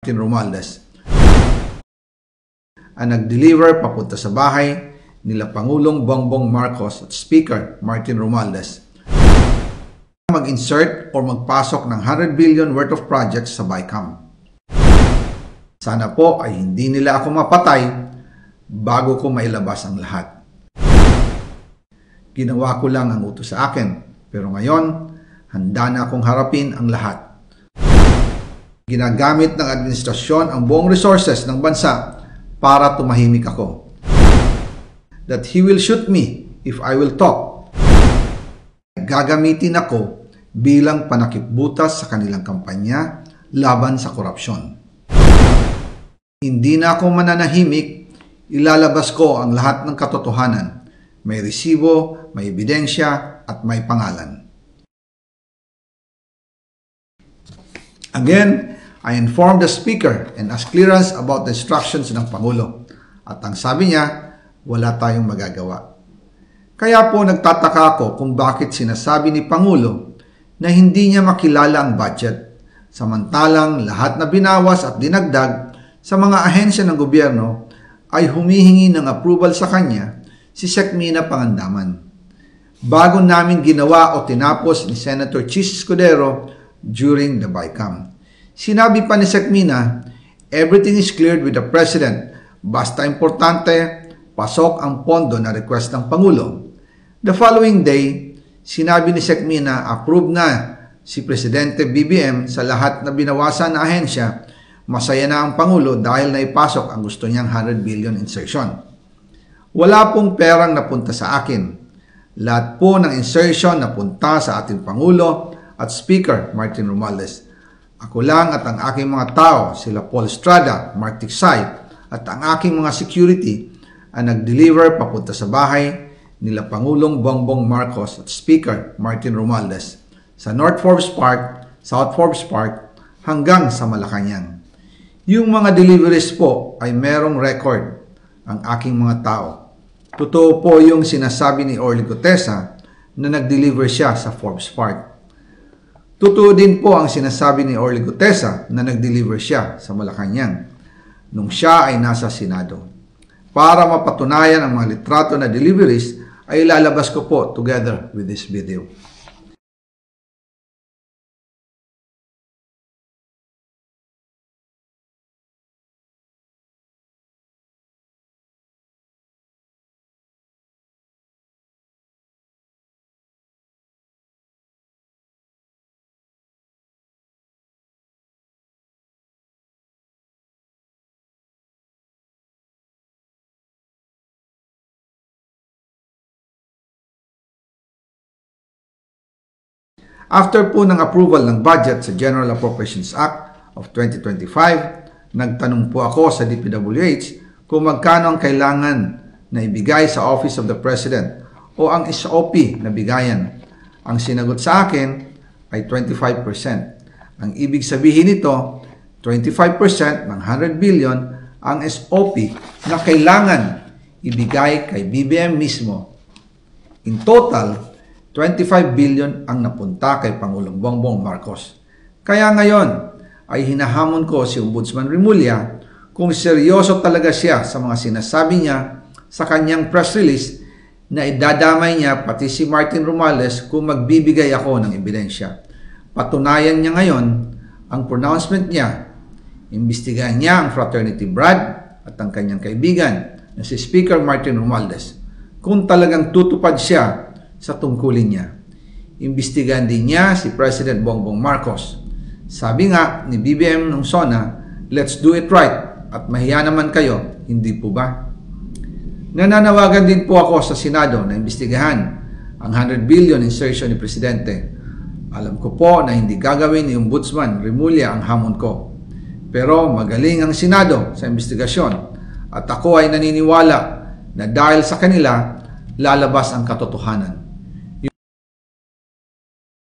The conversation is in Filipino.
Martin Romualdez ang nag-deliver papunta sa bahay nila Pangulong Bongbong Marcos at Speaker Martin Romualdez mag-insert o magpasok ng 100 billion worth of projects sa BICAM. Sana po ay hindi nila ako mapatay bago ko mailabas ang lahat. Ginawa ko lang ang utos sa akin, pero ngayon handa na akong harapin ang lahat. Ginagamit ng administrasyon ang buong resources ng bansa para tumahimik ako. That he will shoot me if I will talk. Gagamitin ako bilang panakipbutas sa kanilang kampanya laban sa korupsyon. Hindi na ako mananahimik, ilalabas ko ang lahat ng katotohanan. May resibo, may ebidensya, at may pangalan. Again, I informed the Speaker and asked clearance about the instructions ng Pangulo. At ang sabi niya, wala tayong magagawa. Kaya po nagtataka ako kung bakit sinasabi ni Pangulo na hindi niya makilala ang budget, samantalang lahat na binawas at dinagdag sa mga ahensya ng gobyerno ay humihingi ng approval sa kanya si Sec. Mina Pangandaman. Bago namin ginawa o tinapos ni Senator Chis Escudero during the BICAM. Sinabi pa ni Sec. Mina, everything is cleared with the President. Basta importante, pasok ang pondo na request ng Pangulo. The following day, sinabi ni Sec. Mina, approve na si Presidente BBM sa lahat na binawasan na ahensya. Masaya na ang Pangulo dahil naipasok ang gusto niyang 100 billion insertion. Wala pong perang napunta sa akin. Lahat po ng insertion napunta sa ating Pangulo at Speaker Martin Romualdez. Ako lang at ang aking mga tao, sila Paul Estrada, Mark Tiksay, at ang aking mga security ang nag-deliver papunta sa bahay nila Pangulong Bongbong Marcos at Speaker Martin Romualdez sa North Forbes Park, South Forbes Park, hanggang sa Malacanang. Yung mga deliveries po ay merong record ang aking mga tao. Totoo po yung sinasabi ni Orly Gutesa na nag-deliver siya sa Forbes Park. Totoo din po ang sinasabi ni Orly Gutesa na nag-deliver siya sa Malacanang nung siya ay nasa Senado. Para mapatunayan ang mga litrato na deliveries ay ilalabas ko po together with this video. After po ng approval ng budget sa General Appropriations Act of 2025, nagtanong po ako sa DPWH kung magkano ang kailangan na ibigay sa Office of the President o ang SOP na bigayan. Ang sinagot sa akin ay 25%. Ang ibig sabihin nito, 25% ng 100 billion ang SOP na kailangan ibigay kay BBM mismo. In total, 25 billion ang napunta kay Pangulong Bongbong Marcos. Kaya ngayon ay hinahamon ko si Ombudsman Remulla kung seryoso talaga siya sa mga sinasabi niya sa kanyang press release na idadamay niya pati si Martin Romualdez kung magbibigay ako ng ebidensya. Patunayan niya ngayon ang pronouncement niya. Imbestigahan niya ang fraternity Brad at ang kanyang kaibigan na si Speaker Martin Romualdez kung talagang tutupad siya sa tungkulin niya. Imbestigahan din niya si President Bongbong Marcos. Sabi nga ni BBM nung SONA, let's do it right at mahiya naman kayo, hindi po ba? Nananawagan din po ako sa Senado na imbestigahan ang 100 billion insertion ni Presidente. Alam ko po na hindi gagawin ni Ombudsman Remulla ang hamon ko. Pero magaling ang Senado sa imbestigasyon at ako ay naniniwala na dahil sa kanila, lalabas ang katotohanan.